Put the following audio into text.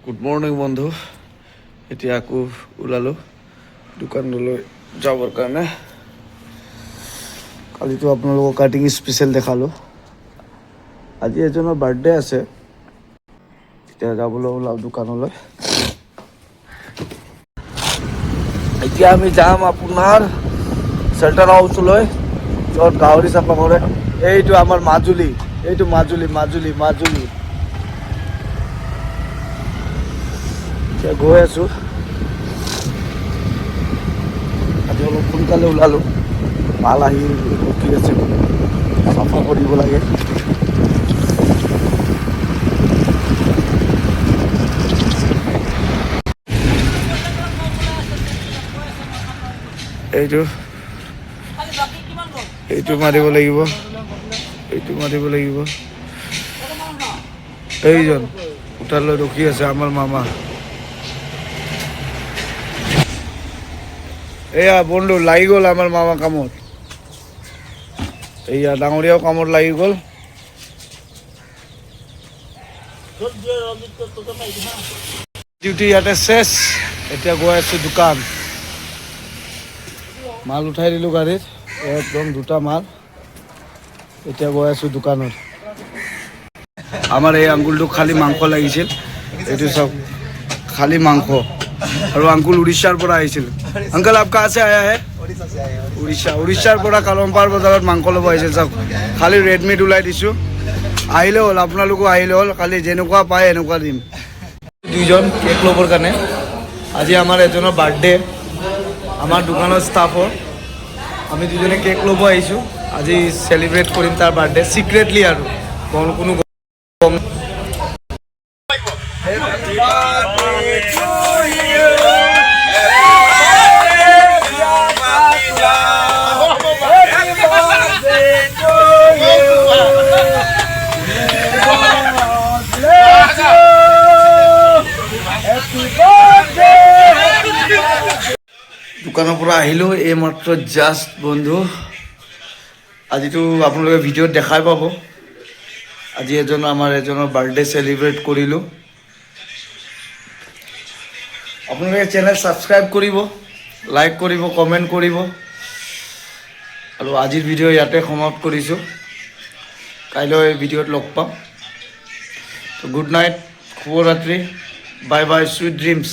Good morning বন্ধু। এতিয়া আকৌ ওলালোঁ দোকানলৈ যাবৰ কাৰণে। কালিতো আপোনালোকক কাটিং স্পেচিয়েল দেখালোঁ, আজি এজনৰ বাৰ্থডে আছে। এতিয়া যাবলৈ ওলাওঁ দোকানলৈ। এতিয়া আমি যাম আপোনাৰ চেণ্টাৰ হাউচলৈ, য'ত গাহৰি চাফা কৰে। এইটো আমাৰ মাজুলী, এইটো মাজুলী মাজুলী মাজুলী। এতিয়া গৈ আছোঁ। আজি অলপ সোনকালে ওলালোঁ, মাল আহি ৰখি আছে, চাফা কৰিব লাগে। এইটো মাৰিব লাগিব, এইটো মাৰিব লাগিব। এইজন উঠালৈ ৰখি আছে আমাৰ মামা। এয়া বন্ধু লাগি গ'ল আমাৰ মামা কামত। এয়া ডাঙৰীয়াও কামত লাগি গ'ল। ডিউটি ইয়াতে শেষ। এতিয়া গৈ আছোঁ দোকান। মাল উঠাই দিলোঁ গাড়ীত, একদম দুটা মাল। এতিয়া গৈ আছোঁ দোকানত। আমাৰ এই আংকুলটোক খালী মাংস লাগিছিল, এইটো চাওক খালী মাংস। আৰু আংকুল উৰিষ্যাৰ পৰা আহিছিল। আংকল আপ কাহা সে আয়া হে? উৰিষ্যাৰ পৰা কালমপাৰ বজাৰত মাংস ল'ব আহিছিল। চাওক খালী ৰেড মিট ওলাই দিছোঁ। আহিলে হ'ল, আপোনালোকো আহিলে হ'ল, খালী যেনেকুৱা পায় এনেকুৱা দিম। দুইজন কেক ল'বৰ কাৰণে। আজি আমাৰ এজনৰ বাৰ্থডে, আমাৰ দোকানৰ ষ্টাফৰ। আমি দুজনে কেক ল'ব আহিছোঁ, আজি চেলিব্ৰেট কৰিম তাৰ বাৰ্থডে চিক্ৰেটলি। আৰু কোনো দোকানৰ পৰা আহিলোঁ এইমাত্ৰ জাষ্ট বন্ধু। আজিতো আপোনালোকে ভিডিঅ'ত দেখাই পাব। আজি আমাৰ এজনৰ বাৰ্থডে চেলিব্ৰেট কৰিলোঁ। আপোনালোকে চেনেল ছাবস্ক্ৰাইব কৰিব, লাইক কৰিব, কমেণ্ট কৰিব। আৰু আজিৰ ভিডিঅ' ইয়াতে সমাপ্ত কৰিছোঁ। কাইলৈ ভিডিঅ'ত লগ পাম। গুড নাইট, শুভৰাত্ৰি, বাই বাই, চুইট ড্ৰিমছ।